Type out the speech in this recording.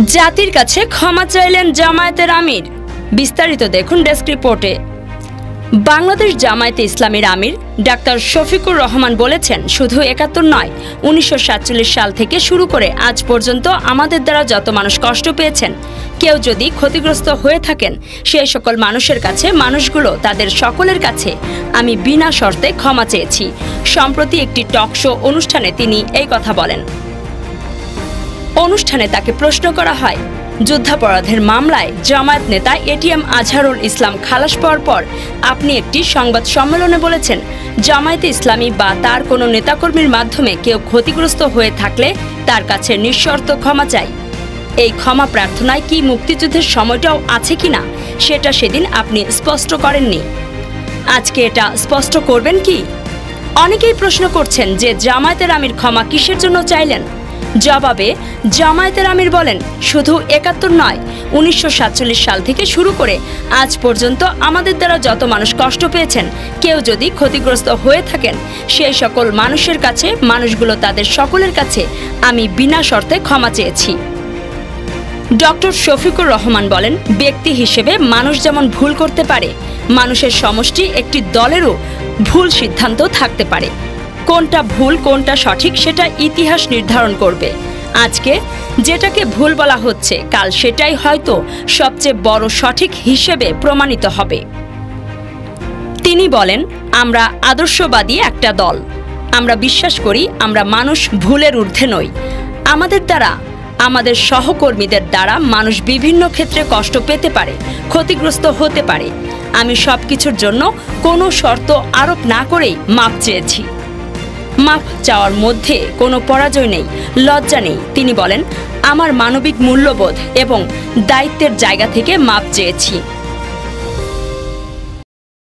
জাতির কাছে ক্ষমা চাইলেন জামায়াতের আমির। বিস্তারিত দেখুন ডেস্ক রিপোর্টে। বাংলাদেশ জামায়াতে ইসলামীর আমির ডাক্তার শফিকুর রহমান বলেছেন, শুধু ৭১ নয়, ১৯৪৭ সাল থেকে শুরু করে আজ পর্যন্ত আমাদের দ্বারা যত মানুষ কষ্ট পেয়েছেন, কেউ যদি ক্ষতিগ্রস্ত হয়ে থাকেন, সেই সকল মানুষের কাছে, মানুষগুলো তাদের সকলের কাছে আমি বিনা শর্তে ক্ষমা চেয়েছি। সম্প্রতি একটি টক শো অনুষ্ঠানে তিনি এই কথা বলেন। অনুষ্ঠানে তাকে প্রশ্ন করা হয়, যুদ্ধাপরাধের মামলায় জামায়াত নেতা এটিএম আজহারুল ইসলাম খালাস পাওয়ার পর আপনি একটি সংবাদ সম্মেলনে বলেছেন, জামায়াতে ইসলামী বা তার কোনো নেতাকর্মীর মাধ্যমে কেউ ক্ষতিগ্রস্ত হয়ে থাকলে তার কাছে নিঃশর্ত ক্ষমা চাই। এই ক্ষমা প্রার্থনায় কি মুক্তিযুদ্ধের সময়টাও আছে কিনা সেটা সেদিন আপনি স্পষ্ট করেননি। আজকে এটা স্পষ্ট করবেন কি? অনেকেই প্রশ্ন করছেন যে জামায়াতের আমির ক্ষমা কিসের জন্য চাইলেন। জবাবে জামায়াতের আমির বলেন, শুধু ৭১ নয়, ১৯৪৭ সাল থেকে শুরু করে আজ পর্যন্ত আমাদের দ্বারা যত মানুষ কষ্ট পেয়েছেন, কেউ যদি ক্ষতিগ্রস্ত হয়ে থাকেন, সেই সকল মানুষের কাছে, মানুষগুলো তাদের সকলের কাছে আমি বিনা শর্তে ক্ষমা চেয়েছি। ডক্টর শফিকুর রহমান বলেন, ব্যক্তি হিসেবে মানুষ যেমন ভুল করতে পারে, মানুষের সমষ্টি একটি দলেরও ভুল সিদ্ধান্ত থাকতে পারে। কোনটা ভুল কোনটা সঠিক সেটা ইতিহাস নির্ধারণ করবে। আজকে যেটাকে ভুল বলা হচ্ছে, কাল সেটাই হয়তো সবচেয়ে বড় সঠিক হিসেবে প্রমাণিত হবে। তিনি বলেন, আমরা আদর্শবাদী একটা দল। আমরা বিশ্বাস করি আমরা মানুষ ভুলের ঊর্ধ্বে নই। আমাদের দ্বারা, আমাদের সহকর্মীদের দ্বারা মানুষ বিভিন্ন ক্ষেত্রে কষ্ট পেতে পারে, ক্ষতিগ্রস্ত হতে পারে। আমি সব কিছুর জন্য কোনো শর্ত আরোপ না করেই মাপ চেয়েছি। মাপ চাওয়ার মধ্যে কোনো পরাজয় নেই, লজ্জা নেই। তিনি বলেন, আমার মানবিক মূল্যবোধ এবং দায়িত্বের জায়গা থেকে মাপ চেয়েছি।